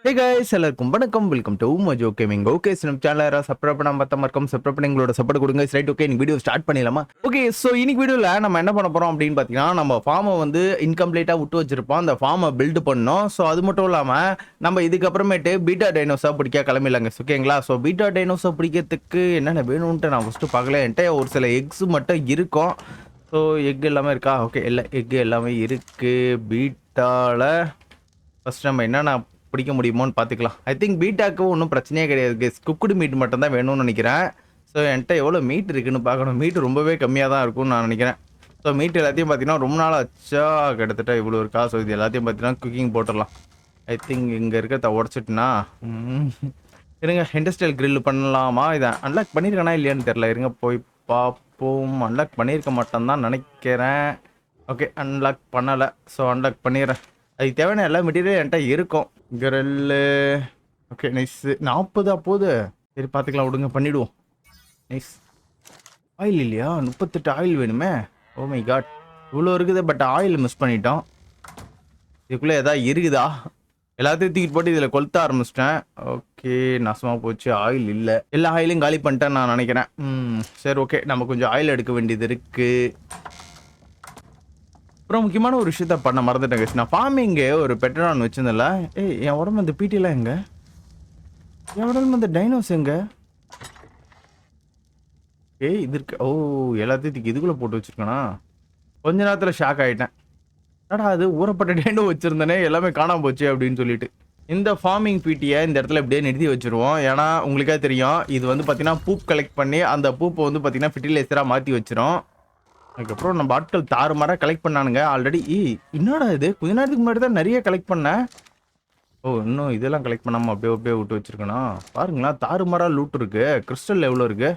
Hey guys, எல்லாருக்கும் வணக்கம். Welcome to Majo gaming. Okay, நம்ம சேனலை யாராவது சப்ஸ்கிரைப் பண்ணாம பார்த்தா மறக்காம சப்ஸ்கிரைப் பண்ணி எங்களோட சப்போர்ட் கொடுங்க. ரைட், ஓகே, இன்னைக்கு வீடியோ ஸ்டார்ட் பண்ணிடலாமா? ஓகே, ஸோ இன்னைக்கு வீடியோவில் நம்ம என்ன பண்ண போகிறோம் அப்படின்னு பார்த்தீங்கன்னா, நம்ம ஃபார்மை வந்து இன்கம்ப்ளீட்டாக விட்டு வச்சிருப்போம். அந்த ஃபார்மை பில்டு பண்ணோம். ஸோ அது மட்டும் இல்லாமல் நம்ம இதுக்கப்புறமேட்டு பீட்டா டைனோஸாக பிடிக்க கிளம்பிடலாங்க. ஓகேங்களா? ஸோ பீட்டா டைனோஸாக பிடிக்கிறதுக்கு என்னென்ன வேணும்ன்ட்டு நான் ஃபஸ்ட்டு பார்க்கல. என்கிட்ட ஒரு சில எக்ஸ் மட்டும் இருக்கும். ஸோ எக் எல்லாமே இருக்கா? ஓகே, இல்லை எக் எல்லாமே இருக்குது. பீட்டாவில் ஃபஸ்ட் நம்ம என்னென்ன பிடிக்க முடியுமோன்னு பார்த்துக்கலாம். ஐ திங்க் பீட்டாக்கு ஒன்றும் பிரச்சனையே கிடையாது. குக்குடு மீட் மட்டும் தான் வேணும்னு நினைக்கிறேன். ஸோ என்கிட்ட எவ்வளோ மீட் இருக்குன்னு பார்க்கணும். மீட் ரொம்பவே கம்மியாக தான் இருக்கும்னு நான் நினைக்கிறேன். ஸோ மீட் எல்லாத்தையும் பார்த்தீங்கன்னா ரொம்ப நாள் ஆச்சா, கிட்டத்தட்ட இவ்வளோ இருக்கா. ஸோ இது எல்லாத்தையும் பார்த்தீங்கன்னா குக்கிங் போட்டுடலாம். ஐ திங்க் இங்கே இருக்கிறத உடச்சிட்டுனா இருங்க, இண்டஸ்ட்ரியல் கிரில் பண்ணலாமா? இதை அன்லாக் பண்ணியிருக்கேனா இல்லையான்னு தெரில. இருங்க போய் பார்ப்போம். அன்லாக் பண்ணியிருக்க மாட்டேன் தான் நினைக்கிறேன். ஓகே, அன்லாக் பண்ணலை. ஸோ அன்லாக் பண்ணிடுறேன். அதுக்கு தேவையான எல்லா மெட்டீரியலும் என்கிட்ட இருக்கும். Grill okay, nice. 40 போகுது. சரி பார்த்துக்கலாம், விடுங்க, பண்ணிவிடுவோம். நைஸ். ஆயில் இல்லையா? 38 ஆயில் வேணுமே. ஓ மை காட், இவ்வளோ இருக்குது. பட் ஆயில் மிஸ் பண்ணிட்டோம். இதுக்குள்ளே எதாவது இருக்குதா? எல்லாத்தையும் தூக்கிட்டு போட்டு இதில் கொளுத்த ஆரம்பிச்சிட்டேன். ஓகே, நாசமாக போச்சு. ஆயில் இல்லை. எல்லா ஆயிலையும் காலி பண்ணிட்டேன்னு நான் நினைக்கிறேன். சரி, ஓகே, நம்ம கொஞ்சம் ஆயில் எடுக்க வேண்டியது இருக்குது. அப்புறம் முக்கியமான ஒரு விஷயத்த பண்ண மறந்துட்டேன். நான் ஃபார்மிங்கு ஒரு பெட்ரான் வச்சிருந்தேன்ல. என் உடம்பு அந்த பிடிலாம் எங்க? என் உடம்பு அந்த டைனோஸ் எங்க? இது இருக்கு. ஓ, எல்லாத்தையும் இதுக்குள்ளே போட்டு வச்சிருக்கேனா? கொஞ்ச நேரத்தில் ஷாக் ஆகிட்டேன். என்னடா அது ஊறப்பட்ட டைனோ வச்சிருந்தேனே, எல்லாமே காணாம போச்சு அப்படின்னு சொல்லிட்டு. இந்த ஃபார்மிங் பீட்டியை இந்த இடத்துல இப்படியே நிறுத்தி வச்சிருவோம். ஏன்னா உங்களுக்கே தெரியும், இது வந்து பார்த்தீங்கன்னா பூப் கலெக்ட் பண்ணி அந்த பூப்பை வந்து பார்த்தீங்கன்னா ஃபெர்டிலைசராக மாற்றி வச்சிரும். அதுக்கப்புறம் நம்ம ஆட்கள் தாறுமாறாக கலெக்ட் பண்ணானுங்க ஆல்ரெடி. என்னடா இது, கொஞ்ச நேரத்துக்கு முன்னாடி தான் நிறைய கலெக்ட் பண்ணேன். ஓ, இன்னும் இதெல்லாம் கலெக்ட் பண்ணாமல் அப்படியே அப்படியே விட்டு வச்சிருக்கணும். பாருங்களா, தாறுமாறாக லூட் இருக்கு. கிறிஸ்டல் எவ்வளோ இருக்கு?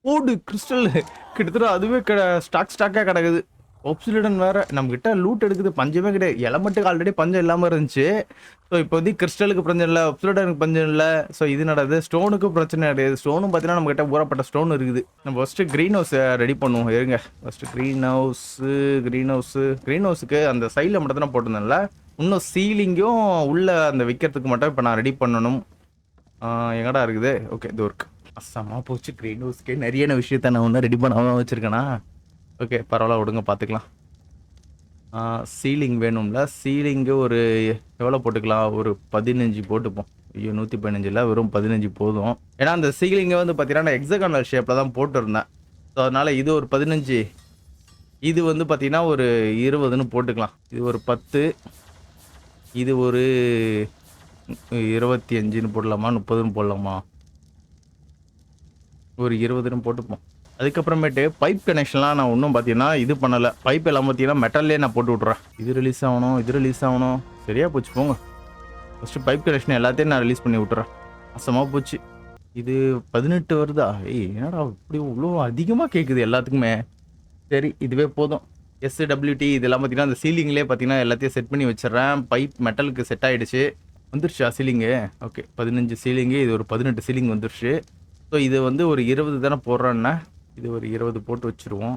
ஓடு கிறிஸ்டல் கிட்டத்தட்ட அதுவே ஸ்டாக்காக கிடக்குது. ஒப்சிலிடன் வேற நம்மகிட்ட லூட் எடுக்குது. பஞ்சமே கிடையாது. எலமெண்ட்டுக்கு ஆல்ரெடி பஞ்சம் இல்லாமல் இருந்துச்சு. ஸோ இப்போ வந்து கிறிஸ்டலுக்கு பஞ்சம் இல்லை, ஒப்சிலிடனுக்கு பஞ்சம் இல்லை. ஸோ இது நடக்குது. ஸ்டோனுக்கும் பிரச்சனை கிடையாது. ஸ்டோனும் பார்த்தீங்கன்னா நம்மகிட்ட ஊறப்பட்ட ஸ்டோன் இருக்குது. நம்ம ஃபஸ்ட்டு க்ரீன் ஹவுஸை ரெடி பண்ணுவோம். இருங்க, ஃபஸ்ட்டு க்ரீன் ஹவுஸுக்கு அந்த சைடில் மட்டும் தான் போட்டிருந்தேன்ல. இன்னும் சீலிங்கும் உள்ள அந்த விற்கிறதுக்கு மட்டும் இப்போ நான் ரெடி பண்ணணும். எங்கடா இருக்குது? ஓகே, இது ஒர்க் அசாமா போச்சு. க்ரீன் ஹவுஸ்க்கே நிறைய விஷயத்த நான் ஒன்றும் ரெடி பண்ணாமல் வச்சுருக்கேனா? ஓகே, பரவாயில்ல, விடுங்க, பார்த்துக்கலாம். சீலிங் வேணும்ல. சீலிங்கு ஒரு எவ்வளோ போட்டுக்கலாம்? ஒரு 15 போட்டுப்போம். ஐயோ, 115 இல்லை, வெறும் 15 போதும். ஏன்னா அந்த சீலிங்கை வந்து பார்த்தீங்கன்னா நான் எக்ஸகானல் ஷேப்பில் தான் போட்டிருந்தேன். ஸோ அதனால் இது ஒரு 15, இது வந்து பார்த்தீங்கன்னா ஒரு 20ன்னு போட்டுக்கலாம். இது ஒரு 10, இது ஒரு 25ன்னு போடலாமா? 30ன்னு போடலாமா? ஒரு 20ன்னு போட்டுப்போம். அதுக்கப்புறமேட்டு பைப் கனெக்ஷன்லாம் நான் ஒன்றும் பார்த்தீங்கன்னா இது பண்ணலை. பைப் எல்லாம் பார்த்தீங்கன்னா மெட்டல்லே நான் போட்டு விட்றேன். இது ரிலீஸ் ஆகணும். சரியா போச்சு, போங்க. ஃபஸ்ட்டு பைப் கனெக்ஷன் எல்லாத்தையும் நான் ரிலீஸ் பண்ணி விட்டுறேன். அசமாக போச்சு. இது 18 வருதா? என்னடா இப்படி இவ்வளோ அதிகமாக கேட்குது எல்லாத்துக்குமே. சரி, இதுவே போதும். SWT இதெல்லாம் பார்த்தீங்கன்னா அந்த சீலிங்லேயே பார்த்தீங்கன்னா எல்லாத்தையும் செட் பண்ணி வச்சிடறேன். பைப் மெட்டலுக்கு செட் ஆகிடுச்சு. வந்துருச்சா சீலிங்கு? Okay, 15 ceiling. இது ஒரு 18 சீலிங் வந்துருச்சு. ஸோ இது வந்து ஒரு 20 தானே போடுறேன்னா, இது ஒரு 20 போட்டு வச்சுருவோம்.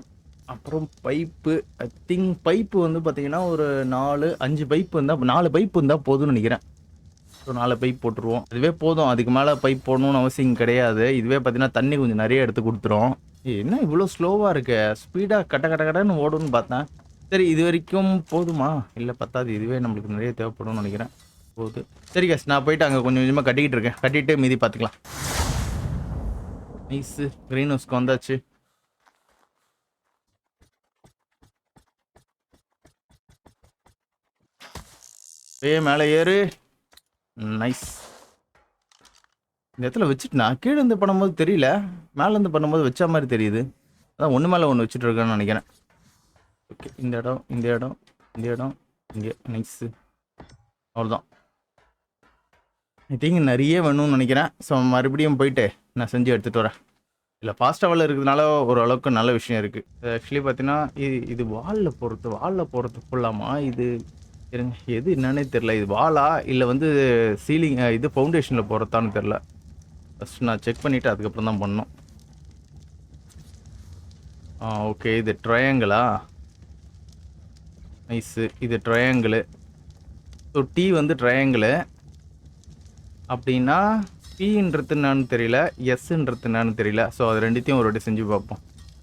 அப்புறம் பைப்பு, ஐ திங்க் பைப்பு வந்து பார்த்தீங்கன்னா ஒரு 5 பைப்பு இருந்தால் 4 பைப்பு இருந்தால் போதும்னு நினைக்கிறேன். ஸோ 4 பைப் போட்டுருவோம். இதுவே போதும். அதுக்கு மேலே பைப் போடணும்னு அவசியம் கிடையாது. இதுவே பார்த்தீங்கன்னா தண்ணி கொஞ்சம் நிறைய எடுத்து கொடுத்துரும். என்ன இவ்வளோ ஸ்லோவாக இருக்கு? ஸ்பீடாக கடன்னு ஓடும்னு பார்த்தேன். சரி, இது வரைக்கும் போதுமா? இல்லை, பத்தாது. இதுவே நம்மளுக்கு நிறைய தேவைப்படும்னு நினைக்கிறேன். போகுது. சரி கேஸ், நான் போயிட்டு அங்கே கொஞ்சம் கொஞ்சமாக கட்டிக்கிட்டு இருக்கேன். கட்டிட்டு மீதி பார்த்துக்கலாம். நைஸு, க்ரீன் ஹவுஸ்க்கு வந்தாச்சு. மேலே ஏறு. நைஸ். இந்த இடத்துல வச்சுட்டுனா கீழே இருந்து பண்ணும்போது தெரியல, மேலேருந்து பண்ணும்போது வச்ச மாதிரி தெரியுது. அதான் ஒன்று மேலே ஒன்று வச்சுட்டு இருக்கேன்னு நினைக்கிறேன். ஓகே, இந்த இடம் இங்கே. நைஸு, அவ்வளோதான். ஐ திங்க் நிறைய வேணும்னு நினைக்கிறேன். ஸோ மறுபடியும் போயிட்டு நான் செஞ்சு எடுத்துகிட்டு வரேன். இல்லை, ஃபாஸ்ட் ட்ராவலில் இருக்கிறதுனால ஓரளவுக்கு நல்ல விஷயம் இருக்குது. ஆக்சுவலி பார்த்தீங்கன்னா இது வாலில் போகிறது ஃபுல்லாமா? இது இருங்க, எது என்னன்னே தெரில. இது வாலா இல்லை வந்து சீலிங் இது ஃபவுண்டேஷனில் போகிறதான்னு தெரில. ஃபஸ்ட் நான் செக் பண்ணிவிட்டு அதுக்கப்புறம் தான் பண்ணணும். ஓகே, இது ட்ரையாங்கிளா? நைஸு, இது ட்ரையாங்கிளு. ஸோ T வந்து ட்ரையாங்கிளு, அப்படின்னா பின்றது என்னன்னு தெரியல, எஸ்ன்றது என்னன்னு தெரியல. ஸோ அது ரெண்டுத்தையும் ஒரு வாட்டி செஞ்சு பார்ப்போம்.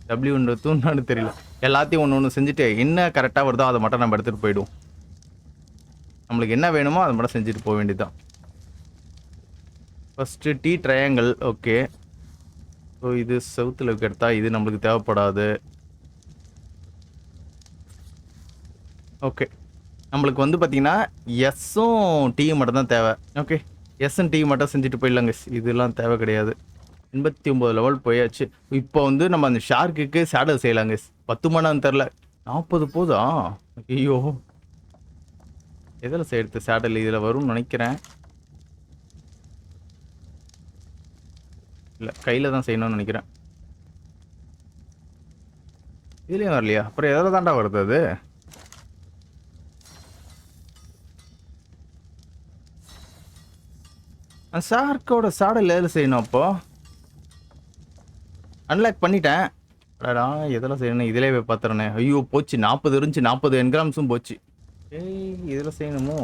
டபிள்யூன்றது என்னன்னு தெரியல. எல்லாத்தையும் ஒன்று ஒன்று செஞ்சுட்டு என்ன கரெக்டாக வருதோ அதை மட்டும் நம்ம எடுத்துகிட்டு போயிடுவோம். நம்மளுக்கு என்ன வேணுமோ அதை மட்டும் செஞ்சுட்டு போக வேண்டியதுதான். First T triangle. Okay, so இது சவுத்தில் எடுத்தா இது நம்மளுக்கு தேவைப்படாது. ஓகே, நம்மளுக்கு வந்து பார்த்தீங்கன்னா எஸ்ஸும் டீயும் மட்டும் தான் தேவை. ஓகே, எஸ்என் டீ மட்டும் செஞ்சுட்டு போயிடலாங்க. இதெல்லாம் தேவை கிடையாது. 89 லெவல் போயாச்சு. இப்போ வந்து நம்ம அந்த ஷார்க்குக்கு சேடல் செய்யலாங்க. 10 மணி தெரில, 40 போதா? ஐயோ, எதில் செய்யறது சேடல்? இதில் வரும்னு நினைக்கிறேன். இல்லை, கையில் தான் செய்யணும்னு நினைக்கிறேன். இதுலேயும் வரலையா? அப்புறம் எதில் தாண்டா வருது அது? ஷார்க்கோட சேடல் எதில் செய்யணும்? அப்போ அன்லாக் பண்ணிட்டேன். அடடா, எதில் செய்யணும்? இதிலே போய் பார்த்துறேனே. ஐயோ போச்சு, 40 இருந்துச்சு, 40 என்கிராம்ஸும் போச்சு. ஏய், இதில் செய்யணுமோ?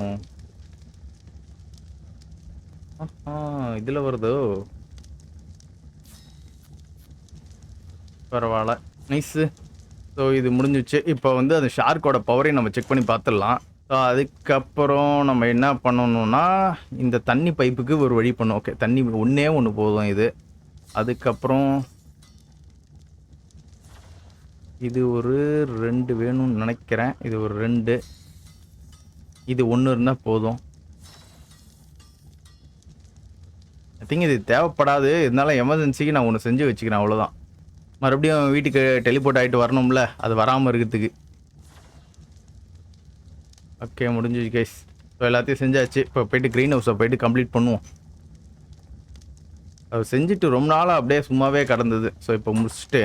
இதில் வருதோ? பரவாயில்ல, நைஸு. ஸோ இது முடிஞ்சிச்சு. இப்போ வந்து அந்த ஷார்க்கோட பவரையும் நம்ம செக் பண்ணி பார்த்துடலாம். ஸோ அதுக்கப்புறம் நம்ம என்ன பண்ணணும்னா இந்த தண்ணி பைப்புக்கு ஒரு வழி பண்ணும். ஓகே, தண்ணி ஒன்றே ஒன்று போதும் இது. அதுக்கப்புறம் இது ஒரு 2 வேணும்னு நினைக்கிறேன். இது ஒரு 2, இது 1 இருந்தால் போதும். ஐ திங்க் இது தேவைப்படாது. இருந்தாலும் எமர்ஜென்சிக்கு நான் ஒன்று செஞ்சு வச்சுக்கிறேன், அவ்வளோதான். மறுபடியும் வீட்டுக்கு டெலிபோர்ட் ஆகிட்டு வரணும்ல, அது வராமல் இருக்கிறதுக்கு. ஓகே, முடிஞ்சிச்சு கைஸ். ஸோ எல்லாத்தையும் செஞ்சாச்சு. இப்போ போயிட்டு க்ரீன் ஹவுஸை போயிட்டு கம்ப்ளீட் பண்ணுவோம். அது செஞ்சுட்டு ரொம்ப நாளாக அப்படியே சும்மாவே கடந்தது. ஸோ இப்போ முடிச்சுட்டு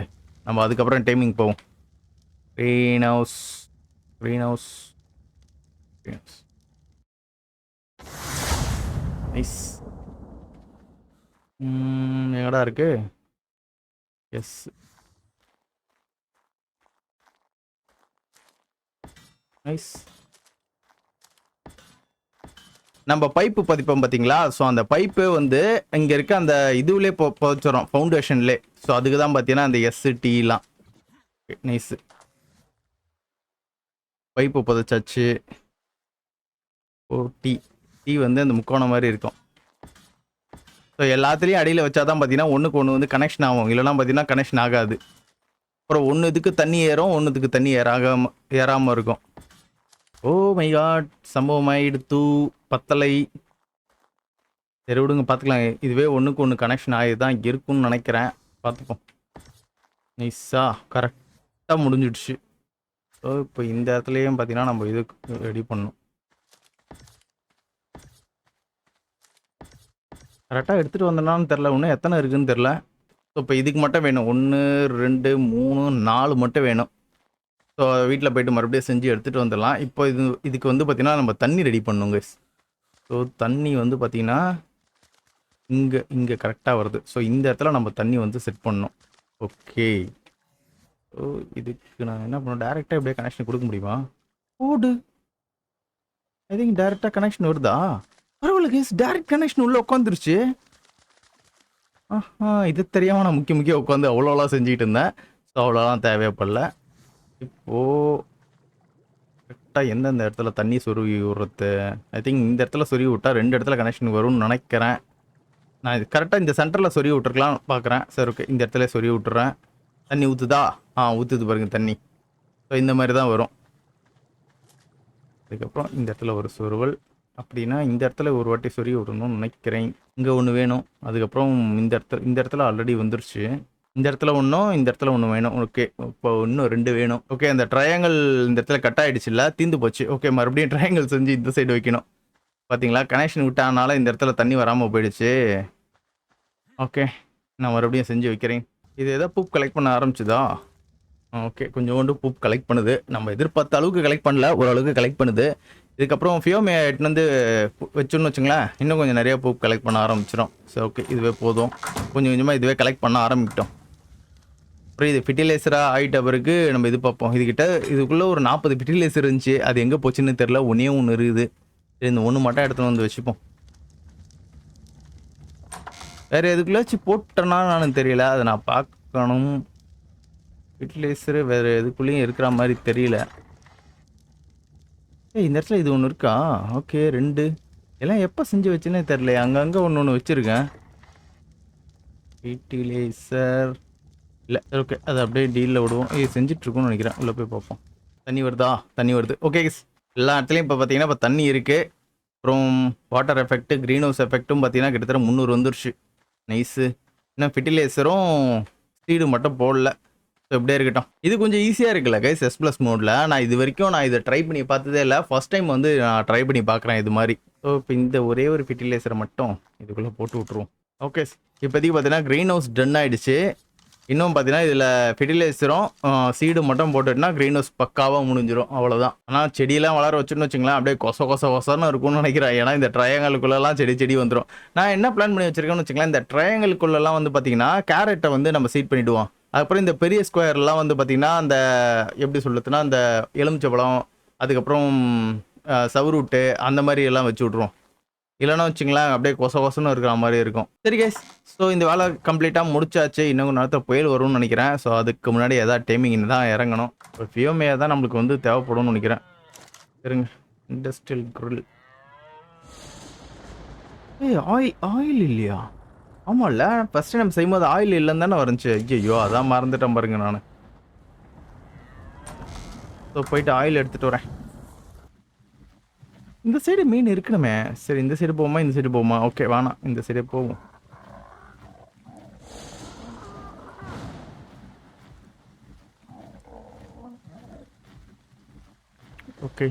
நம்ம அதுக்கப்புறம் டைமிங் போவோம். Green house, green house, green house. Nice. எங்கடா இருக்கு? Yes, nice. நம்ம பைப்பு பதிப்போம் பார்த்தீங்களா? ஸோ அந்த பைப்பு வந்து இங்கே இருக்க அந்த இதுவிலே பதிச்சிடும், ஃபவுண்டேஷன்லே. ஸோ அதுக்கு தான் பார்த்தீங்கன்னா அந்த எஸ் டீலாம். நைஸு, பைப்பு புதைச்சாச்சு. ஓ, டீ வந்து அந்த முக்கோணம் மாதிரி இருக்கும். ஸோ எல்லாத்துலேயும் அடியில் வச்சா தான் பார்த்தீங்கன்னா ஒன்றுக்கு ஒன்று வந்து கனெக்ஷன் ஆகும். இல்லைனா பார்த்தீங்கன்னா கனெக்ஷன் ஆகாது. அப்புறம் ஒன்று இதுக்கு தண்ணி ஏறும், ஒன்றுத்துக்கு தண்ணி ஏறாமல் இருக்கும். ஓ மை காட், சம்பவம் ஆயிடுத்து. பத்தலை. சரி விடுங்க, பார்த்துக்கலாம். இதுவே ஒன்றுக்கு ஒன்று கனெக்ஷன் ஆகி தான் இருக்குன்னு நினைக்கிறேன். பார்த்துப்போம். நைஸா கரெக்டாக முடிஞ்சிடுச்சு. ஸோ இப்போ இந்த இடத்துலையும் பார்த்தீங்கன்னா நம்ம இது ரெடி பண்ணணும். கரெக்டாக எடுத்துகிட்டு வந்தோம்னான்னு தெரில, இன்னும் எத்தனை இருக்குதுன்னு தெரில. ஸோ இப்போ இதுக்கு மட்டும் வேணும் 1 2 3 4 மட்டும் வேணும். ஸோ வீட்டில் போய்ட்டு மறுபடியும் செஞ்சு எடுத்துகிட்டு வந்துடலாம். இப்போ இதுக்கு வந்து பார்த்திங்கன்னா நம்ம தண்ணி ரெடி பண்ணுங்க. ஸோ தண்ணி வந்து பார்த்திங்கன்னா இங்கே கரெக்டாக வருது. ஸோ இந்த இடத்துல நம்ம தண்ணி வந்து செட் பண்ணணும். ஓகே, ஸோ இதுக்கு நான் என்ன பண்ணணும்? டேரெக்டாக எப்படியே கனெக்ஷன் கொடுக்க முடியுமா? ஓடு, ஐ திங்க் டேரெக்டாக கனெக்ஷன் வருதா? பரவாயில்ல கேஸ், டேரெக்ட் கனெக்ஷன் உள்ளே உட்காந்துருச்சு. இது தெரியாமல் நான் முக்கிய உட்காந்து அவ்வளோலாம் செஞ்சுக்கிட்டு இருந்தேன். ஸோ அவ்வளோலாம் தேவைப்படல. இப்போது கரெக்டாக எந்தெந்த இடத்துல தண்ணி சொருவி விடுறது? ஐ திங்க் இந்த இடத்துல சொருவி விட்டால் 2 இடத்துல கனெக்ஷன் வரும்னு நினைக்கிறேன். நான் இது கரெக்டாக இந்த சென்டரில் சொருவி விட்டுருக்கலாம் பார்க்குறேன். சரி, ஓகே, இந்த இடத்துல சொருவி விட்டுறேன். தண்ணி ஊற்றுதா? ஊற்றுது பாருங்க தண்ணி. ஸோ இந்த மாதிரி தான் வரும். அதுக்கப்புறம் இந்த இடத்துல ஒரு சொருவல். அப்படின்னா இந்த இடத்துல ஒரு வாட்டி சொருவி விடணும்னு நினைக்கிறேன். இங்கே ஒன்று வேணும். அதுக்கப்புறம் இந்த இடத்துல ஆல்ரெடி வந்துருச்சு. இந்த இடத்துல ஒன்றும், இந்த இடத்துல ஒன்று வேணும். ஓகே, இப்போ இன்னும் 2 வேணும். ஓகே, அந்த ட்ரையாங்கிள் இந்த இடத்துல கட் ஆகிடுச்சு, இல்லை தீர்ந்து போச்சு. ஓகே, மறுபடியும் ட்ரையாங்கிள் செஞ்சு இந்த சைடு வைக்கணும். பார்த்தீங்களா, கனெக்ஷன் விட்டானால இந்த இடத்துல தண்ணி வராமல் போயிடுச்சு. ஓகே, நான் மறுபடியும் செஞ்சு வைக்கிறேன். இது எதாவது பூப் கலெக்ட் பண்ண ஆரம்பிச்சுதா? ஓகே, கொஞ்சோண்டு பூப் கலெக்ட் பண்ணுது. நம்ம எதிர்பார்த்த அளவுக்கு கலெக்ட் பண்ணல, ஓரளவுக்கு கலெக்ட் பண்ணுது. இதுக்கப்புறம் ஃபியோமே எட்டுன்னு வந்து வச்சோன்னு வச்சுங்களேன், இன்னும் கொஞ்சம் நிறைய பூப் கலெக்ட் பண்ண ஆரம்பிச்சிடும். சரி, ஓகே, இதுவே போதும். கொஞ்சம் கொஞ்சமாக இதுவே கலெக்ட் பண்ண ஆரம்பிக்கிட்டோம். அப்புறம் இது ஃபெர்டிலைசராக ஆகிட்ட பிறகு நம்ம இது பார்ப்போம். இதுக்குள்ளே ஒரு 40 ஃபெர்டிலைசர் இருந்துச்சு. அது எங்கே போச்சுன்னு தெரில. ஒன்றே ஒன்று இருக்குது. சரி, இந்த ஒன்று மட்டும் எடுத்துகிட்டு வந்து வச்சுப்போம். வேறு எதுக்குள்ளாச்சும் போட்டேன்னா நான் தெரியல, அதை நான் பார்க்கணும். ஃபெர்டிலைசரு வேறு எதுக்குள்ளேயும் இருக்கிற மாதிரி தெரியல. இந்த இடத்துல இது ஒன்று இருக்கா? ஓகே 2 எல்லாம் எப்போ செஞ்சு வச்சுன்னே தெரில. அங்கங்கே ஒன்று வச்சுருக்கேன். ஃபெர்டிலைசர் இல்லை, ஓகே அதை அப்படியே டீலில் விடுவோம். இது செஞ்சிட்ருக்கோன்னு நினைக்கிறேன். உள்ளே போய் பார்ப்போம். தண்ணி வருதா? தண்ணி வருது. ஓகே எல்லா இடத்துலையும் இப்போ பார்த்தீங்கன்னா இப்போ தண்ணி இருக்குது. அப்புறம் வாட்டர் எஃபெக்ட், க்ரீன் ஹவுஸ் எஃபெக்ட்டும் பார்த்தீங்கன்னா கிட்டத்தட்ட 300 வந்துருச்சு. நைஸு. இன்னும் ஃபெர்டிலைசரும் சீடு மட்டும் போடல. ஸோ இப்படியே இருக்கட்டும். இது கொஞ்சம் ஈஸியாக இருக்குல்ல கைஸ் S+ மோடில். நான் இது வரைக்கும் இதை ட்ரை பண்ணி பார்த்ததே இல்லை. ஃபர்ஸ்ட் டைம் வந்து நான் ட்ரை பண்ணி பார்க்குறேன் இது மாதிரி. ஸோ இப்போ இந்த ஒரே ஒரு ஃபெர்டிலைசரை மட்டும் இதுக்குள்ளே போட்டு விட்ருவோம். ஓகே இப்போதைக்கு பார்த்தீங்கன்னா க்ரீன் ஹவுஸ் டன் ஆகிடுச்சு. இன்னும் பார்த்தீங்கன்னா இதில் ஃபெர்டிலைசரும் சீடு மட்டும் போட்டுட்டுனா க்ரீன் ஹவுஸ் பக்காவாக முடிஞ்சிடும். அவ்வளோதான். ஆனால் செடியெல்லாம் வளர வச்சுன்னு வச்சுங்களேன், அப்படியே கொசன்னு இருக்கும்னு நினைக்கிறேன். ஏன்னா இந்த ட்ரையாங்கலுக்குள்ளெல்லாம் செடி வந்துடும். நான் என்ன பிளான் பண்ணி வச்சிருக்கேன்னு வச்சுக்கலாம், இந்த ட்ரையாங்கலுக்குள்ளெல்லாம் வந்து பார்த்தீங்கன்னா கேரட்டை வந்து நம்ம சீட் பண்ணிவிடுவோம். அதுக்கப்புறம் இந்த பெரிய ஸ்கொயர்லாம் வந்து பார்த்தீங்கன்னா அந்த எப்படி சொல்லுதுன்னா அந்த எலுமிச்சப்பழம், அதுக்கப்புறம் சவுரூட்டு அந்த மாதிரி எல்லாம் வச்சு விட்ருவோம். இல்லைன்னா வச்சுங்களேன் அப்படியே கொசன்னு இருக்கிற மாதிரி இருக்கும். சரி கைஸ், ஸோ இந்த வேலை கம்ப்ளீட்டாக முடிச்சாச்சு. இன்னும் கொஞ்சம் நேரத்தில் புயல் வரும்னு நினைக்கிறேன். ஸோ அதுக்கு முன்னாடி எதாவது டைமிங் தான் இறங்கணும். இப்போ ஃபியோமே தான் நம்மளுக்கு வந்து தேவைப்படும்னு நினைக்கிறேன். சரிங்க. Industrial grill. ஆயில் இல்லையா? ஆமாம்ல, ஃபஸ்ட்டு நம்ம செய்யும்போது ஆயில் இல்லைன்னு தானே வந்துச்சு. ஐயோ அதான் மறந்துட்டேன் பாருங்க நான். ஸோ போயிட்டு ஆயில் எடுத்துகிட்டு வரேன். இந்த சைடு மீன் இருக்கணுமே. சரி இந்த சைடு போவோமா இந்த சைடு போவோமா? ஓகே வேணாம், இந்த சைடே போவோம். ஓகே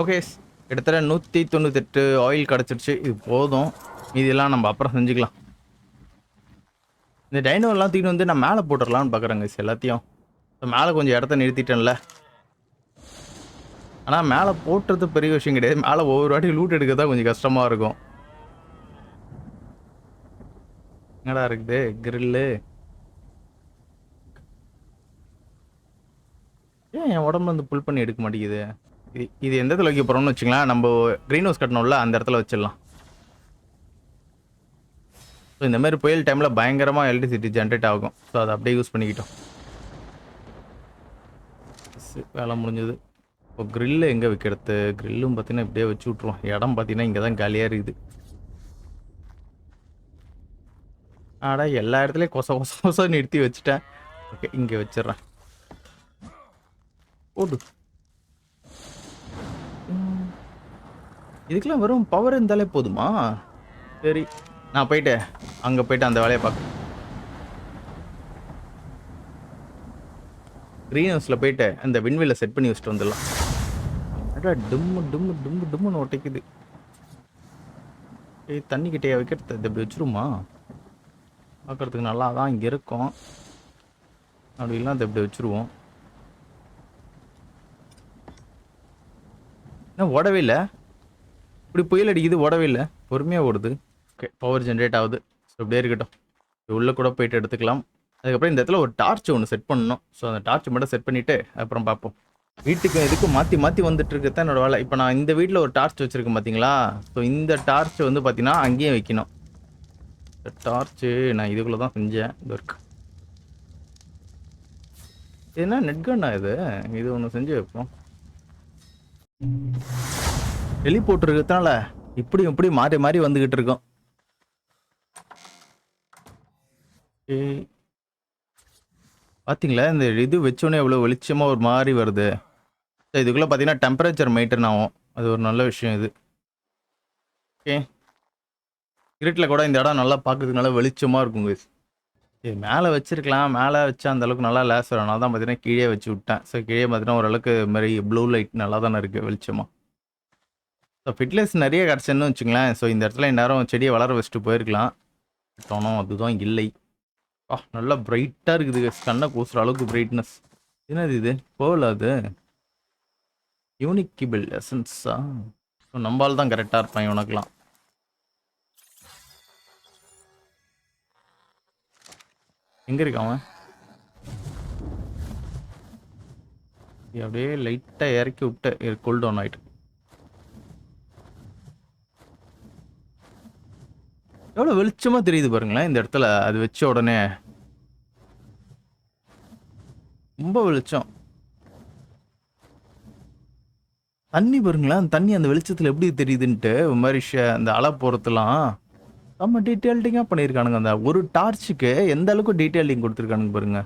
ஓகே கிட்டத்தட்ட 198 ஆயில் கிடச்சிருச்சு. இது போதும், இதெல்லாம் நம்ம அப்புறம் செஞ்சுக்கலாம். இந்த டைனோலாம் தூக்கிட்டு வந்து நான் மேலே போட்டுடலான்னு பார்க்குறேங்க எல்லாத்தையும். இப்போ மேலே கொஞ்சம் இடத்த நிறுத்திட்டேன்ல. ஆனால் மேலே போட்டுறது பெரிய விஷயம் கிடையாது. மேலே ஒவ்வொரு வாட்டி லூட் எடுக்க தான் கொஞ்சம் கஷ்டமாக இருக்கும். என்னடா இருக்குது கிரில்லு? ஏன் என் உடம்புல வந்து புல் பண்ணி எடுக்க மாட்டேங்குது? இது எந்த இடத்துல வைக்க போகிறோம்னு வச்சுக்கலாம். நம்ம க்ரீன் ஹவுஸ் கட்டணும்ல, அந்த இடத்துல வச்சிடலாம். ஸோ இந்த மாதிரி புயல் டைமில் பயங்கரமாக எலக்ட்ரிசிட்டி ஜென்ரேட் ஆகும். ஸோ அதை அப்படியே யூஸ் பண்ணிக்கிட்டோம். வேலை முடிஞ்சது. இப்போ க்ரில்லு எங்கே வைக்கிறது? க்ரில்லும் பார்த்தீங்கன்னா இப்படியே வச்சு விட்ருவோம். இடம் பார்த்தீங்கன்னா இங்கே தான் காலியாக இருக்குது. ஆடா எல்லா இடத்துலையும் கொச நிறுத்தி வச்சுட்டேன். ஓகே இங்கே வச்சிட்றேன். ஓடு. இதுக்கெல்லாம் வெறும் பவர் இருந்தாலே போதுமா? சரி நான் போயிட்டு அங்கே போயிட்டு அந்த வேலையை பார்க்க. க்ரீன் ஹவுஸில் போயிட்டு அந்த விண்வெளியில் செட் பண்ணி வச்சுட்டு வந்துடலாம். அடா டும்முன்னு ஒட்டைக்குது. தண்ணி கிட்டே வைக்கிறது இது இப்படி வச்சுருமா? பார்க்குறதுக்கு நல்லா தான் இங்கே இருக்கும். அப்படி இல்லை அதை இப்படி வச்சுருவோம். என்ன ஓடவே இல்லை? இப்படி புயல் அடிக்குது, ஓடவே இல்லை, பொறுமையாக ஓடுது. ஓகே பவர் ஜென்ரேட் ஆகுது. ஸோ இப்படியே இருக்கட்டும். உள்ளே கூட போயிட்டு எடுத்துக்கலாம். அதுக்கப்புறம் இந்த இடத்துல ஒரு டார்ச் ஒன்று செட் பண்ணணும். ஸோ அந்த டார்ச் மட்டும் செட் பண்ணிவிட்டு அப்புறம் பார்ப்போம். வீட்டுக்கு எதுக்கும் மாற்றி வந்துட்டு இருக்கு தான் என்னோட வேலை. இப்போ நான் இந்த வீட்டில் ஒரு டார்ச் வச்சுருக்கேன் பார்த்தீங்களா? ஸோ இந்த டார்ச் வந்து பார்த்தீங்கன்னா அங்கேயும் வைக்கணும். இந்த டார்ச்சு நான் இதுக்குள்ளே தான் செஞ்சேன். இது இருக்கு. என்ன நெட் கன்னா இது ஒன்று செஞ்சு வைப்போம். வெளி போட்டுருக்கிறதுனால இப்படி மாறி வந்துகிட்டு இருக்கோம். பார்த்தீங்களா இந்த இது வச்சோன்னே எவ்வளோ வெளிச்சமாக ஒரு மாதிரி வருது. இதுக்குள்ளே பார்த்தீங்கன்னா டெம்பரேச்சர் மெயின்டைன் ஆகும். அது ஒரு நல்ல விஷயம் இது. ஓகே இருட்டில் கூட இந்த இடம் நல்லா பார்க்குறதுக்கு நல்லா வெளிச்சமாக இருக்குங்க. மேலே வச்சிருக்கலாம். மேலே வச்சா அந்தளவுக்கு நல்லா லேசர். அதனால தான் பார்த்தீங்கன்னா கீழே வச்சு விட்டேன். ஸோ கீழே பார்த்தீங்கன்னா ஓரளவுக்கு மாதிரி ப்ளூ லைட் நல்லா தானே இருக்குது வெளிச்சமாக. ஸோ ஃபிட்னஸ் நிறைய கிடச்சேன்னு வச்சுங்களேன். ஸோ இந்த இடத்துல இந்நேரம் செடியை வளர வச்சுட்டு போயிருக்கலாம். ஆனால் அதுதான் இல்லை. நல்லா பிரைட்டாக இருக்குது. கண்ணை கூசுற அளவுக்கு பிரைட்னஸ். என்னது இது? போகல அது யூனிக் கிபிள் எசன்ஸா? ஸோ நம்மளால் தான் கரெக்டாக இருப்பான் இவனுக்கெலாம். எங்கே இருக்கான் அவன்? அப்படியே லைட்டா இறக்கி விட்டு கூல் டவுன் ஆயிட்டு. எவ்வளவு வெளிச்சமா தெரியுது பாருங்களேன் இந்த இடத்துல. அது வச்ச உடனே ரொம்ப வெளிச்சம். தண்ணி பாருங்களேன், அந்த தண்ணி அந்த வெளிச்சத்துல எப்படி தெரியுதுன்ட்டு. ஒரு மாதிரி அந்த அலை போறதுலாம் செம்ம டீட்டெயில்டிங்கா பண்ணியிருக்கானுங்க. அந்த ஒரு டார்ச்சுக்கு எந்த அளவுக்கு டீட்டெயிலிங் கொடுத்துருக்கானுங்க பாருங்க.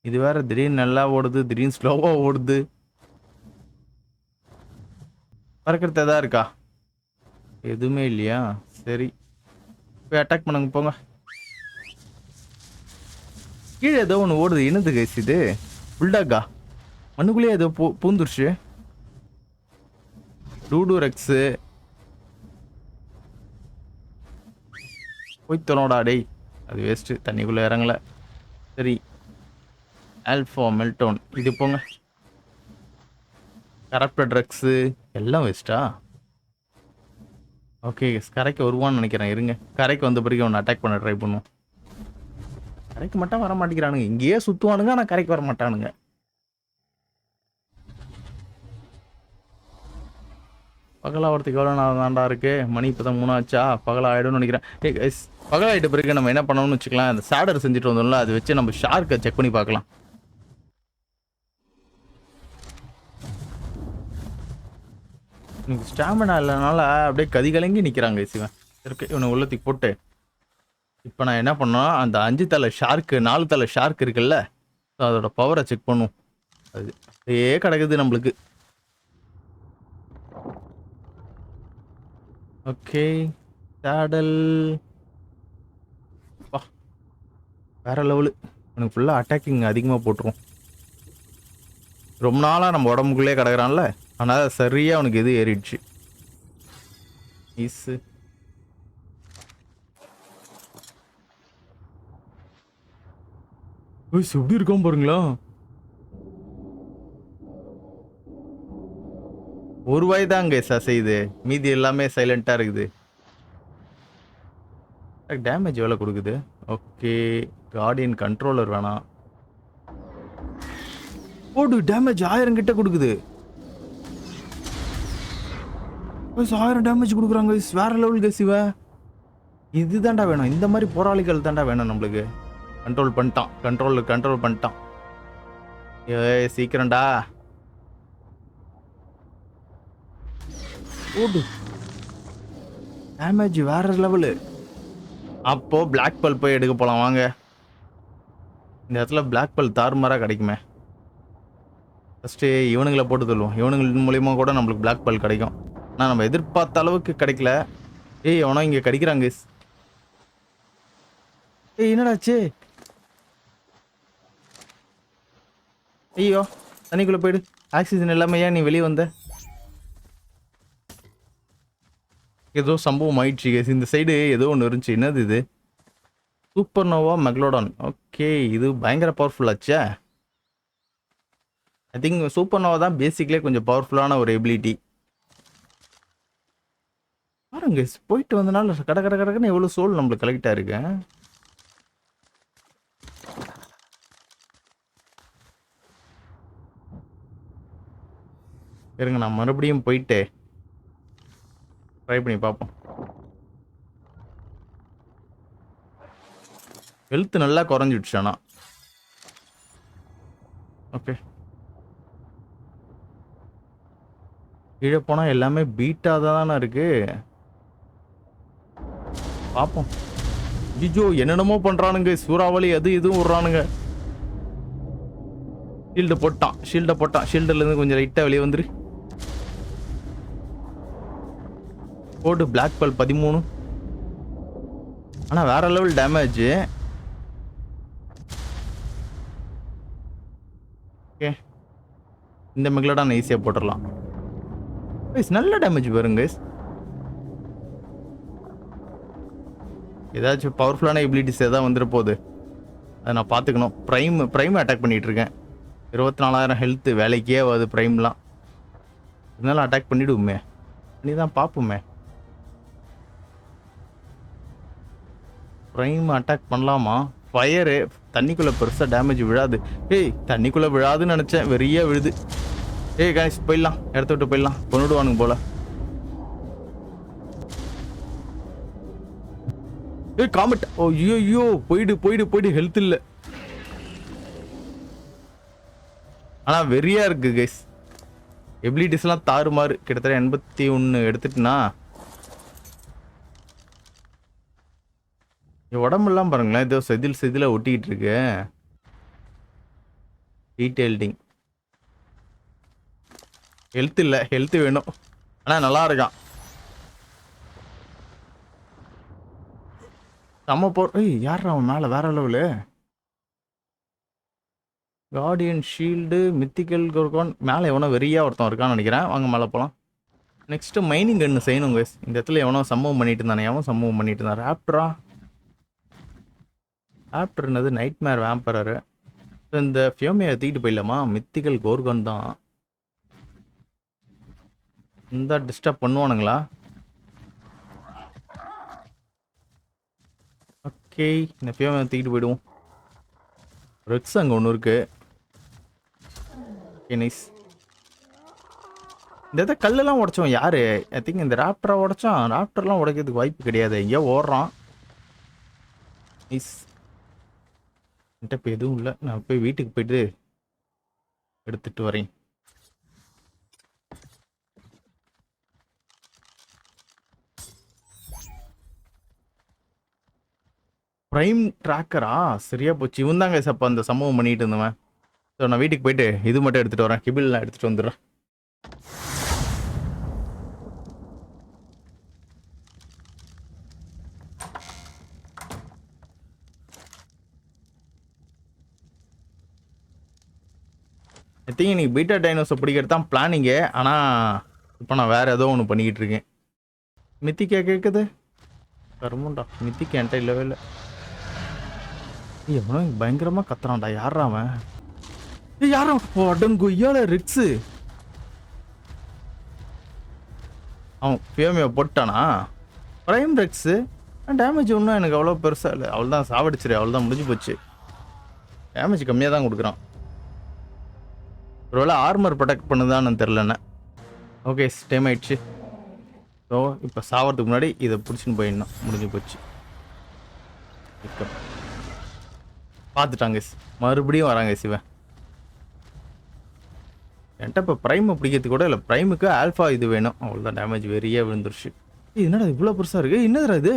இது வேற திடீர்னு நல்லா ஓடுது, திடீர்னு ஸ்லோவா ஓடுது. பறக்கிறது எதா இருக்கா? எதுவுமே இல்லையா? சரி, போய் அட்டாக் பண்ணுங்க போங்க. கீழே ஏதோ ஒன்று ஓடுது, என்னது கைஸ் இது? புல்டாகா? மண்ணுக்குள்ளேயே ஏதோ பூந்துருச்சு. டூடு ரெக்ஸு போய் தொலைடா டேய். அது வேஸ்ட்டு, தண்ணிக்குள்ளே இறங்கல. சரி, ஆல்ஃபா மெல்டோன் இது போங்க. கரப்டட் ட்ரக்ஸு எல்லாம் வேஸ்ட்டா? ஓகே, கரைக்கு வருவான்னு நினைக்கிறேன். இருங்க, கரைக்கு வந்த பிறகு அவனை அட்டாக் பண்ண ட்ரை பண்ணுவோம். கரைக்கு மட்டும் வர மாட்டேங்கிறானுங்க. இங்கேயே சுற்றுவானுங்க, ஆனால் கரைக்கு வர மாட்டானுங்க. பகலாகிறதுக்கு எவ்வளோ நேரம் தாண்டா இருக்கு? மணி இப்போ தான் 3 ஆச்சா? பகலாகிடும்னு நினைக்கிறேன். பகலாகிட்ட பிறகு நம்ம என்ன பண்ணணும்னு வச்சுக்கலாம். அந்த சாடர் செஞ்சுட்டு வந்தோம்ல, அதை வச்சு நம்ம ஷார்க்கை செக் பண்ணி பார்க்கலாம். எனக்கு ஸ்டாமினா இல்லைனால அப்படியே கதிகலங்கி நிற்கிறாங்க சிவன். இருக்கு, இவனை உள்ளத்துக்கு போட்டு இப்போ நான் என்ன பண்ணோம், அந்த 5 தலை ஷார்க்கு 4 தலை ஷார்க் இருக்குல்ல, அதோட பவரை செக் பண்ணும். அது அப்படியே கிடக்குது நம்மளுக்கு. ஓகே, சாடல் வேற லெவலு. எனக்கு ஃபுல்லாக அட்டாக்கிங் அதிகமாக போட்டுரும். ரொம்ப நாளாக நம்ம உடம்புக்குள்ளே கிடக்குறான்ல, அதனால் சரியாக அவனுக்கு எது ஏறிடுச்சு. ஈஸு எப்படி இருக்கோம் பாருங்களா. ஒரு வாய் தான் அங்கே செய்யுது, மீதி எல்லாமே சைலண்டா இருக்குது. டேமேஜ் எவ்வளோ கொடுக்குது? ஓகே, கார்டியன் கண்ட்ரோலர் வேணாம். போடு, டேமேஜ் 1000 கிட்ட கொடுக்குது. 1000 டேமேஜ் கொடுக்குறாங்க. வேற லெவல் கேஸ் இவ. இதுதான்டா வேணும், இந்த மாதிரி போராளிகள் தான்டா வேணும் நம்மளுக்கு. கண்ட்ரோல் பண்ணிட்டான். சீக்கிரம்டா. போடு, டேமேஜ் வேற லெவலு. அப்போ பிளாக் பல் போய் எடுக்க போலாம் வாங்க. இந்த இடத்துல பிளாக் பல் தாறுமாறா கிடைக்குமே. ஃபர்ஸ்ட் இவனுங்களை போட்டு தள்ளுவோம். இவனுங்க மூலியமா கூட நம்மளுக்கு பிளாக் பல் கிடைக்கும். ஆனால் நம்ம எதிர்பார்த்த அளவுக்கு கிடைக்கல. எவனோ இங்கே கிடைக்கிறாங்க. என்னடாச்சு? ஐயோ, தண்ணிக்குள்ள போயிடு. ஆக்சிஜன் இல்லாம ஏன் நீ வெளியே வந்த? ஏதோ சம்பவம் ஆயிடுச்சு கேஸ். இந்த சைடு ஏதோ ஒன்று இருந்துச்சு. என்னது இது? Super Noah megalodon. ஓகே, இது பயங்கர பவர்ஃபுல் ஆச்சே. ஐ திங்க் சூப்பர் நோவா தான் பேசிக்லேயே கொஞ்சம் பவர்ஃபுல்லான ஒரு எபிலிட்டி. பாருங்க, போயிட்டு வந்தனால கடன்னு எவ்வளோ சோல் நம்மளுக்கு கலெக்ட் ஆயிருக்கு. இருங்க, நான் மறுபடியும் போயிட்டு ட்ரை பண்ணி பார்ப்போம். ஹெல்த் நல்லா குறைஞ்சிடுச்சு. ஆனால் ஓகே, கீழே போனால் எல்லாமே பீட்டாக தானே இருக்கு. பார்ப்போம். ஜிஜோ என்னென்னமோ பண்ணுறானுங்க. சூறாவளி அது இதுவும் விட்றானுங்க. ஷீல்டை போட்டான். ஷீல்டுலேருந்து கொஞ்சம் லைட்டாக வெளியே வந்துரு. போட்டு பிளாக் பல் 13. ஆனால் வேற லெவல் டேமேஜ். ஓகே, இந்த மெக்லோடான் ஈஸியாக போட்டுடலாம். நல்ல டேமேஜ் பாருங்க. ஏதாச்சும் பவர்ஃபுல்லான எபிலிட்டிஸ் எதாவது வந்துட போகுது, அதை நான் பார்த்துக்கணும். ப்ரைம் அட்டாக் பண்ணிட்டு இருக்கேன். 24,000 ஹெல்த் வேலைக்கே ஆகுது ப்ரைம்லாம். இதனால அட்டாக் பண்ணிவிடுவோமே. நீ தான் பார்ப்போமே. ப்ரைம் அட்டாக் பண்ணலாமா? ஃபயரு தண்ணிக்குள்ளே பெருசாக டேமேஜ் விழாது. ஏய் தண்ணிக்குள்ளே விழாதுன்னு நினச்சேன், வெறியா விழுது. ஏய் கைஸ் போயிடலாம், இடத்த விட்டு போயிடலாம், கொண்டுடுவானுங்க போல. ஏய் காமெட், ஓ ஐயோ போயிடு போயிடு போயிடு, ஹெல்த் இல்லை. ஆனால் வெறியா இருக்கு கைஸ், எபிலிட்டிஸ்லாம் தாறுமாறு. கிட்டத்தட்ட 81 எடுத்துட்டுனா உடம்பெல்லாம் பாருங்களேன், ஏதோ செதில ஒட்டிக்கிட்டு இருக்கு. டீட்டெயில்டிங் ஹெல்த் இல்லை, ஹெல்த் வேணும். ஆனால் நல்லா இருக்கான். நம்ம ஏய் யார் அவன் மேலே வேற லெவலு. கார்டியன் ஷீல்டு மித்திக்கல் கோர்கான் மேலே எவனோ வெறியா ஒருத்தன் இருக்கான்னு நினைக்கிறேன். வாங்க மேலே போகலாம். நெக்ஸ்ட்டு மைனிங் கன்று செய்யணும் கைஸ். இந்த இடத்துல எவனோ சம்பவம் பண்ணிட்டு இருந்தானே, எவன் சம்பவம் பண்ணிட்டு இருந்தான்? ராப்டரா? ராப்டர்னது நைட் மேர் வேம்பரரு. இந்த ஃபியோமியை தூக்கிட்டு போயிடலாமா? மித்திக்கல் கோர்கான் தான். இந்த டிஸ்டர்ப் பண்ணுவானுங்களா? ஓகே, இந்த ஃபியோமியை தூக்கிட்டு போயிடுவோம். ரெக்ஸ் அங்கே ஒன்று இருக்கு. நைஸ். இந்த இதை கல்லெல்லாம் உடைச்சோம் யாரு? ஐ திங்க் இந்த ராப்டரை உடைச்சான். ராப்டர்லாம் உடைக்கிறதுக்கு வாய்ப்பு கிடையாது, எங்கேயோ ஓடுறான். நைஸ். என்கிட்ட இப்போ எதுவும் இல்லை, நான் போய் வீட்டுக்கு போயிட்டு எடுத்துட்டு வரேன். ப்ரைம் ட்ராக்கரா? சரியா போச்சு. இவன் தாங்க அப்போ அந்த சம்பவம் பண்ணிட்டு இருந்தவன். ஸோ நான் வீட்டுக்கு போயிட்டு இது மட்டும் எடுத்துகிட்டு வரேன், கிபிள்லாம் எடுத்துகிட்டு வந்துடுறேன். ஐ திங்க் இன்னைக்கு பீட்டா டைனோஸை பிடிக்கிறது தான் பிளானிங்கே. ஆனால் இப்போ நான் வேறு ஏதோ ஒன்று பண்ணிக்கிட்டு இருக்கேன். மித்திக்கா கேட்குது கருமுண்டா. மித்திக்கா என்கிட்ட இல்லவே இல்லை. எவனோ பயங்கரமாக கத்துறான்டா. யாரா அவன்? யாரும் அடங்குய்யால ரிக்ஸு. அவன் ஃபியோமியை போட்டானா? Prime Rex. டேமேஜ் ஒன்றும் எனக்கு அவ்வளோ பெருசாக இல்லை. அவள் தான் சாவடிச்சிரு, அவள் தான் முடிஞ்சு போச்சு. டேமேஜ் கம்மியாக தான் கொடுக்குறான். ஒருவேளை ஆர்மர் ப்ரொடெக்ட் பண்ணுதான்னு தெரிலண்ணே. ஓகே டைம் ஆயிடுச்சு. ஸோ இப்போ சாவறதுக்கு முன்னாடி இதை பிடிச்சின்னு போயிடணும், முடிஞ்சு போச்சு. பார்த்துட்டாங்க, மறுபடியும் வராங்க சிவன். என்கிட்ட இப்போ ப்ரைமை பிடிக்கிறதுக்கு கூட இல்லை, ப்ரைமுக்கு ஆல்ஃபா இது வேணும். அவ்வளோதான், டேமேஜ் வெறியாக விழுந்துருச்சு. என்னடா இவ்வளோ பெருசாக இருக்குது? என்னதுடா இது?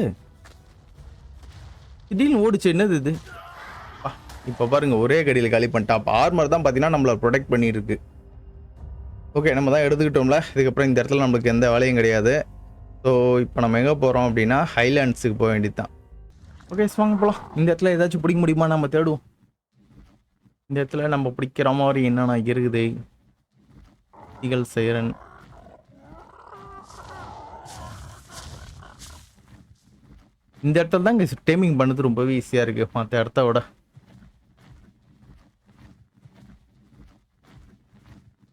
திடீர்னு ஓடிச்சு, என்னது இது? இப்போ பாருங்கள், ஒரே கடியில் காலி பண்ணிட்டான். அப்போ ஆர்மர் தான் பார்த்தீங்கன்னா நம்மளை ப்ரொடெக்ட் பண்ணியிருக்கு. ஓகே, நம்ம தான் எடுத்துக்கிட்டோம்ல. இதுக்கப்புறம் இந்த இடத்துல நம்மளுக்கு எந்த வேலையும் கிடையாது. ஸோ இப்போ நம்ம எங்கே போகிறோம் அப்படின்னா ஹைலாண்ட்ஸுக்கு போக வேண்டியது தான். ஓகே வாங்க போகலாம். இந்த இடத்துல ஏதாச்சும் பிடிக்க முடியுமா நம்ம தேடுவோம். இந்த இடத்துல நம்ம பிடிக்கிற மாதிரி என்னென்ன இருக்குது? Eagle siren. இந்த இடத்துல தான் இங்கே டைமிங் பண்ணது ரொம்பவே ஈஸியாக இருக்குது மற்ற இடத்த விட.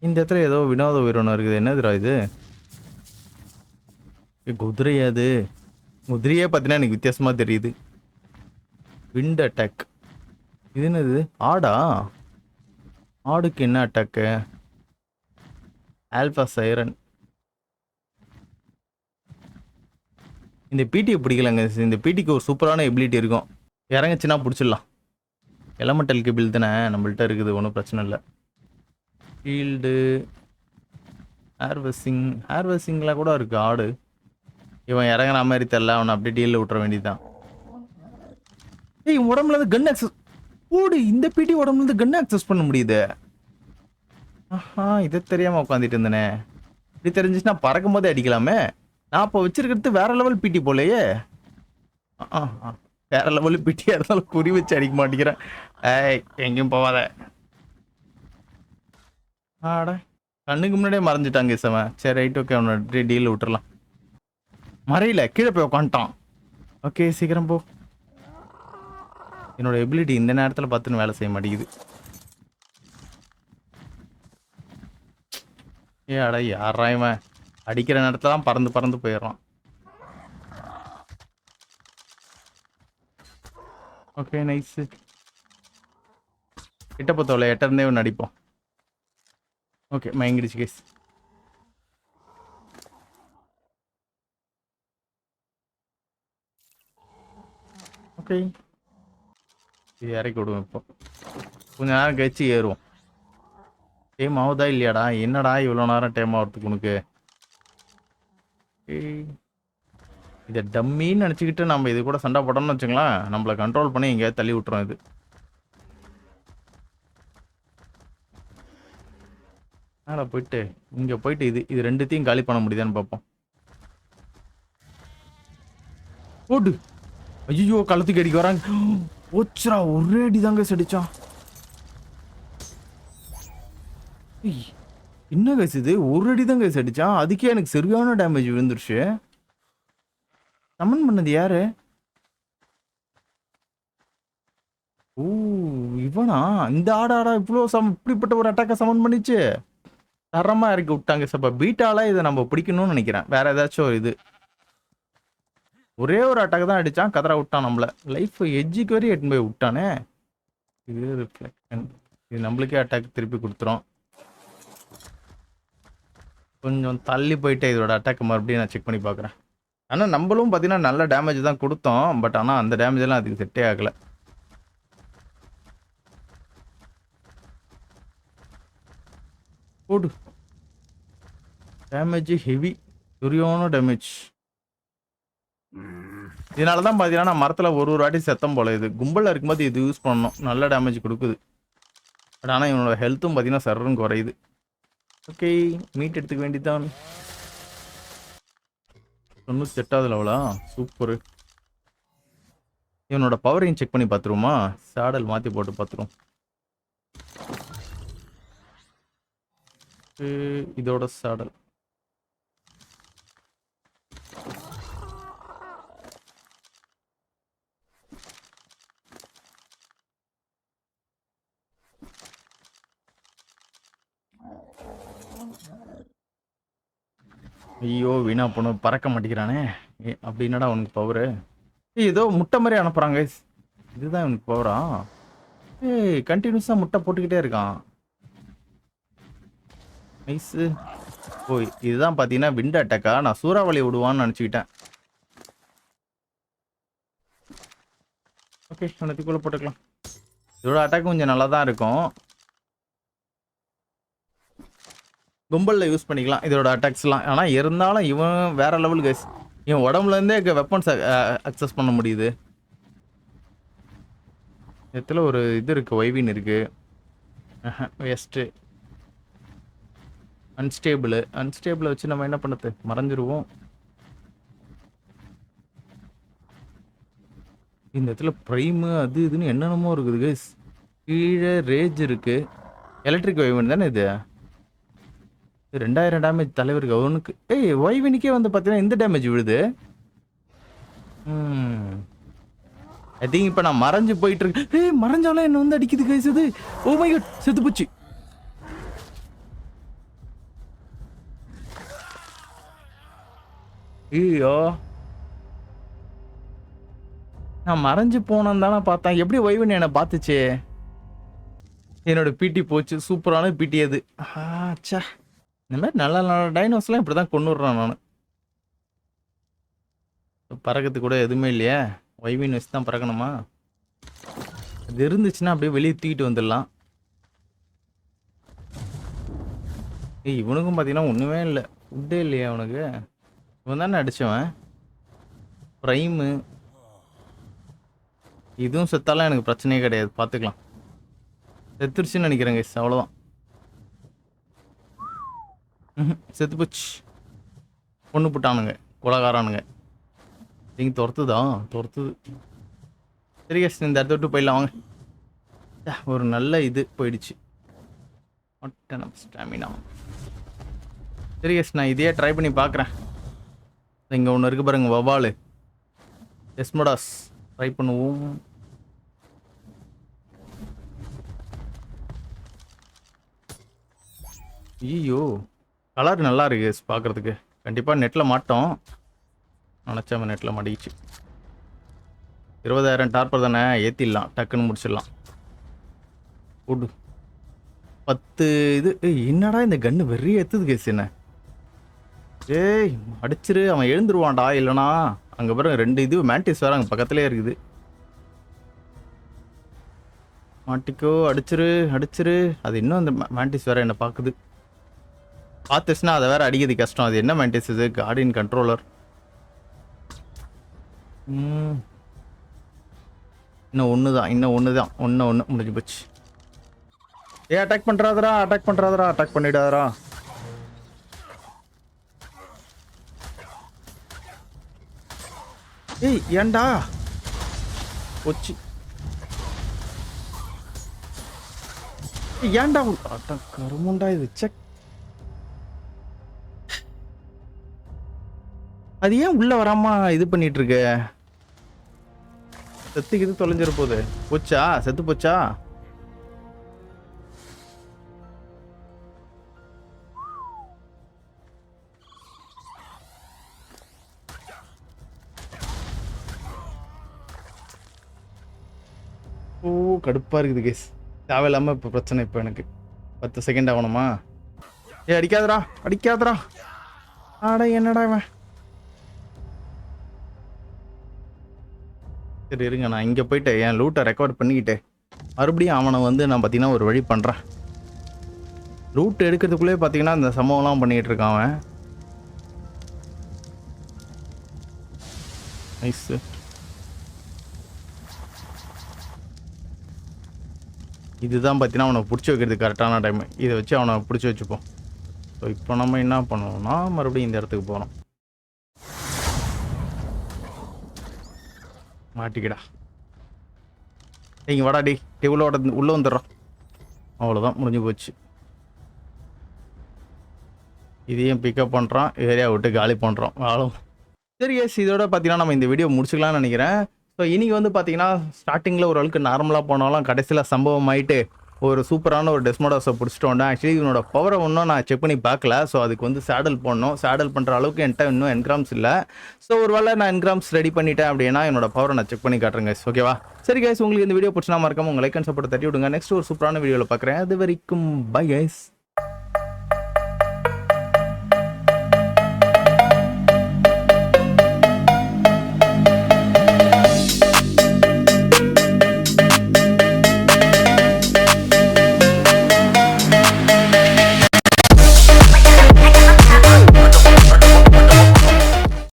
இந்த இடத்துல ஏதோ வினோத உயிரினம் இருக்குது. என்னதுடா இது? குதிரையா? அது குதிரையே பார்த்தீங்கன்னா எனக்கு வித்தியாசமாக தெரியுது. Wind attack. இது என்னது? ஆடா? ஆடுக்கு என்ன அட்டாக்கு? Alpha siren. இந்த பிடியை பிடிக்கலாங்க. இந்த பிடிக்கு ஒரு சூப்பரான எபிலிட்டி இருக்கும். இறங்குச்சுன்னா பிடிச்சிடலாம். எலமெண்டல் கேபிள் தானே நம்மள்ட்ட இருக்குது, ஒன்றும் பிரச்சனை இல்லை. ஷீல்டு, ஹேர்வெஸ்ஸிங்லாம் கூட இருக்குது. ஆடு இவன் இறங்குற மாதிரி தெரில, அவனை அப்படியே டீலில் விட்டுற வேண்டியதுதான். ஏய் உடம்புல இருந்து கன் ஆக்சஸ் ஓடு. இந்த பிடி உடம்புல இருந்து கன் ஆக்சஸ் பண்ண முடியுது. ஆஹா, இதை தெரியாமல் உட்காந்துட்டு இருந்தேனே. இப்படி தெரிஞ்சிச்சுன்னா பறக்கும் போதே அடிக்கலாமே. நான் இப்போ வச்சிருக்கிறது வேற லெவல் பிடி போலையே. வேற லெவல் பிடியாக இருந்தாலும் குறி வச்சு அடிக்க மாட்டேங்கிறேன். ஏய் எங்கேயும் போவாத. ஆடா கண்ணுக்கு முன்னாடியே மறைஞ்சிட்டாங்க சவன். சரி ரைட், ஓகே, அவனை டீல் விட்டுறலாம். மறையில கீழே போய் உட்காந்துட்டான். ஓகே சீக்கிரம் போ. என்னோட எபிலிட்டி இந்த நேரத்தில் பார்த்துன்னு வேலை செய்ய மாட்டேங்குது. அடா யாரா இவன்? அடிக்கிற நேரத்துல தான் பறந்து பறந்து போயிடுறான். Okay nice. கிட்ட பத்தோல எட்டர்னே ஒன்று அடிப்போம். Okay மயங்கிடுச்சு case. ஓகே இது இறக்கி விடுவோம். இப்போ கொஞ்ச நேரம் கழிச்சு ஏறுவோம். டைம் ஆகுதா இல்லையாடா? என்னடா இவ்வளோ நேரம் டைம் ஆகிறதுக்கு உனக்கு? இதை டம்மின்னு நினச்சிக்கிட்டு நம்ம இது கூட சண்டை போட்டோம்னு வச்சுங்களேன், நம்மளை கண்ட்ரோல் பண்ணி எங்கேயாவது தள்ளி விட்டுரும். இது மேலே போயிட்டு இங்கே போயிட்டு இது ரெண்டுத்தையும் காலி பண்ண முடியுதான்னு பார்ப்போம். போடு. ஐயோ களத்துக்கு அடிக்க வராங்க. ஓச்சரா ஒரே அடி தாங்க அடிச்சான். என்ன கேஸ் இது? ஒரு அடி தான் கேஸ் அடிச்சான், அதுக்கே எனக்கு சரியான டேமேஜ் விழுந்துருச்சு. சமன் பண்ணது யாரு? ஓ இவனா? இந்த ஆடாடா இவ்வளோ இப்படிப்பட்ட ஒரு அட்டாக்கை சமன் பண்ணிச்சு. தரமா இறக்கி விட்டாங்க. சப்ப பீட்டால இதை நம்ம பிடிக்கணும்னு நினைக்கிறேன். வேற ஏதாச்சும் ஒரு இது ஒரே ஒரு அட்டாக் தான் அடிச்சான், கதற விட்டான் நம்மள. லைஃப் எஜ்ஜுக்கு வரையும் எட்டுன்னு போய் விட்டானே. இது ரிஃப்ளெக்ஷன், இது நம்மளுக்கே அட்டாக் திருப்பி கொடுத்துரும். கொஞ்சம் தள்ளி போயிட்டு இதோட அட்டாக் மறுபடியும் நான் செக் பண்ணி பார்க்குறேன். ஆனால் நம்மளும் பார்த்தீங்கன்னா நல்ல டேமேஜ் தான் கொடுத்தோம். பட் ஆனால் அந்த டேமேஜ் எல்லாம் அதுக்கு செட்டே ஆகலை. போடு. டேமேஜ் ஹெவி, சரியான டேமேஜ். இதனால தான் பார்த்தீங்கன்னா நான் மரத்தில் ஒரு வாட்டி செத்தம் போல. இது கும்பலில் இருக்கும்போது இது யூஸ் பண்ணணும், நல்ல டேமேஜ் கொடுக்குது. பட் ஆனால் இவனோட ஹெல்த்தும் பார்த்தீங்கன்னா சர்ன்னு குறையுது. ஓகே மீட் எடுத்துக்க வேண்டியதான். 98வது லெவலா? சூப்பரு. இவனோட பவரையும் செக் பண்ணி பார்த்துருவோமா? சாடல் மாற்றி போட்டு பார்த்துருவோம். இதோட சாடல் ஐயோ வீணா பொண்ணு பறக்க மாட்டேங்கிறானே. அப்படி என்னடா உனக்கு பவரு? ஏதோ முட்டை மாதிரி அனுப்புறாங்க. இதுதான் உனக்கு பவரா? கண்டினியூஸா முட்டை போட்டுக்கிட்டே இருக்கான். நைஸு. ஓ இதுதான் பார்த்தீங்கன்னா விண்ட் அட்டாக்கா? நான் சூறாவளி விடுவான்னு நினச்சிக்கிட்டேன். ஓகே உனத்துக்குள்ளே போட்டுக்கலாம். இதோட அட்டாக் கொஞ்சம் நல்லா தான் இருக்கும். கும்பலில் யூஸ் பண்ணிக்கலாம் இதோட அட்டாக்ஸ்லாம். ஆனால் இருந்தாலும் இவன் வேற லெவல் கைஸ். இவன் உடம்புலேருந்தே வெப்பன்ஸ் அக்சஸ் பண்ண முடியுது. இதில் ஒரு இது இருக்குது, வைவின் இருக்குது. வேஸ்ட்டு. அன்ஸ்டேபிளை வச்சு நம்ம என்ன பண்ணுறது? மறைஞ்சிருவோம். இந்த இடத்துல ப்ரைமு அது இதுன்னு என்னென்னமோ இருக்குது கைஸ். கீழே ரேஜ் இருக்குது. எலக்ட்ரிக் வைவன் தானே இது? 2000 டேமேஜ் தலைவருக்கு. அவனுக்கு வைவினுக்கே வந்து பார்த்தீங்கன்னா இந்த டேமேஜ் விழுது. ஐ திங்க் இப்போ நான் மறைஞ்சு போயிட்டு இருக்கேன். மறைஞ்சாலும் என்ன வந்து அடிக்குது கைஸ் இது. ஓ மை காட் செத்து போச்சு. ஐயோ நான் மறைஞ்சு போனேன்னு தானே பார்த்தேன். எப்படி வைவன் என்னை பார்த்துச்சு? என்னோட பிடி போச்சு. சூப்பரான பிடி அது. ஆச்சா இந்த மாதிரி நல்ல நல்ல டைனோஸ்லாம் இப்படி தான் கொண்டு விட்றான் நான். பறக்கிறதுக்கு கூட எதுவுமே இல்லையா? வைவின் வச்சு தான் பறக்கணுமா? அது இருந்துச்சுன்னா அப்படியே வெளியே தூக்கிட்டு வந்துடலாம். இவனுக்கும் பார்த்தீங்கன்னா ஒன்றுமே இல்லை, ஃபுட்டே இல்லையா அவனுக்கு? இவன் தானே அடித்தவன். ப்ரைமு இதுவும் செத்தாலாம் எனக்கு பிரச்சனையே கிடையாது, பார்த்துக்கலாம். செத்துருச்சுன்னு நினைக்கிறேங்க. அவ்வளோதான். செத்து போச்சு. பொண்ணு போட்டானுங்க கொலகாரானுங்க. நீங்கள் துரத்துது. சரி கேஸ் இந்த இடத்த விட்டு போயிடலாம் வாங்க. ஒரு நல்ல இது போயிடுச்சு. ஸ்டாமினா. சரி கேஸ் நான் இதையே ட்ரை பண்ணி பார்க்குறேன். இங்கே ஒன்று இருக்குது பாருங்க, வவாலு எஸ்மோடாஸ். ட்ரை பண்ணுவோம். ஐயோ கலர் நல்லா இருக்கு பார்க்குறதுக்கு. கண்டிப்பாக நெட்டில் மாட்டோம். நினச்சாம நெட்டில் மாட்டிக்கிச்சு. 20,000 டார்பர் தானே, ஏற்றிடலாம், டக்குன்னு முடிச்சிடலாம். போடு 10 இது. என்னடா இந்த கன்று வெறி ஏத்துது கேஸ் என்ன. ஏய் அடிச்சிரு, அவன் எழுந்துருவான்டா. இல்லைனா அங்கே பாருங்க 2 இது மேண்டிஸ் வேற அங்கே பக்கத்துலேயே இருக்குது. மாட்டிக்கோ, அடிச்சிரு அடிச்சிரு. அது இன்னும் அந்த மேண்டிஸ் வேற என்ன பார்க்குது. பார்த்துச்சுன்னா அதை வேற அடிக்கிறது கஷ்டம். அது என்ன மேண்டிஸ் இது? Guardian controller. இன்னும் ஒன்று தான், இன்னும் ஒன்று தான். ஒன்று முடிஞ்சு போச்சு. அட்டாக் பண்ணுறாதரா, அட்டாக் பண்ணுறாதரா, அட்டாக் பண்ணிடாதரா. ஏய் ஏண்டா போச்சு. ஏன்டா கருமுண்டா இது. செக். அது ஏன் உள்ள வராம இது பண்ணிட்டு இருக்க? செத்துக்கு இது தொலைஞ்சிட போகுது. போச்சா? செத்து போச்சா? ஓ கடுப்பா இருக்குது கேஸ். தேவையில்லாம இப்போ பிரச்சனை. இப்போ எனக்கு 10 செகண்ட் ஆகணுமா? அடிக்காதரா அடிக்காதரா. ஆடா என்னடா இவன். சரி இருங்க, நான் இங்கே போயிட்டு என் லூட்டை ரெக்கார்ட் பண்ணிக்கிட்டு மறுபடியும் அவனை வந்து நான் பார்த்தீங்கன்னா ஒரு வழி பண்ணுறேன். லூட் எடுக்கிறதுக்குள்ளே பார்த்தீங்கன்னா இந்த சம்பவம்லாம் பண்ணிக்கிட்டு இருக்கான் அவன். நைஸு. இதுதான் பார்த்தீங்கன்னா அவனை பிடிச்சி வைக்கிறதுக்கு கரெக்டான டைம். இதை வச்சு அவனை பிடிச்சி வச்சுப்போம். ஸோ இப்போ நம்ம என்ன பண்ணுவோம்னா மறுபடியும் இந்த இடத்துக்கு போகிறோம். மாட்டிக்கடா. நீங்கள் வாடா டி. உள்ளே வந்துடுறோம். அவ்வளோதான், முடிஞ்சு போச்சு. இதையும் பிக்கப் பண்ணுறோம், ஏரியா விட்டு காலி பண்ணுறோம். வாழும். சரி எஸ், இதோட பார்த்தீங்கன்னா நம்ம இந்த வீடியோ முடிச்சுக்கலாம்னு நினைக்கிறேன். ஸோ இன்றைக்கி வந்து பார்த்தீங்கன்னா ஸ்டார்டிங்கில் ஓரளவுக்கு நார்மலாக போனாலும் கடைசியில் சம்பவம் ஆகிட்டு ஒரு சூப்பரான ஒரு டெஸ்மோடாஸை பிடிச்சிட்டு வந்தேன். ஆக்சுவலி இவனோட பவரை இன்னும் நான் செக் பண்ணி பார்க்கல. ஸோ அதுக்கு வந்து சேடல் போடணும். சேடல் பண்ணுற அளவுக்கு என்கிட்ட இன்னும் என்கிராம்ஸ் இல்லை. ஸோ ஒரு வேளை நான் என்கிராம்ஸ் ரெடி பண்ணிட்டேன் அப்படின்னா என்னோட பவரை நான் செக் பண்ணி காட்டுறேன் கைஸ். ஓகேவா? சரி கைஸ், உங்களுக்கு இந்த வீடியோ பிடிச்சினா மறக்காம உங்கள் லைக் அண்ட் சப்போர்ட் தட்டி விடுங்க. நெக்ஸ்ட் ஒரு சூப்பரான வீடியோவில் பார்க்குறேன். அது வரைக்கும் பை கைஸ்.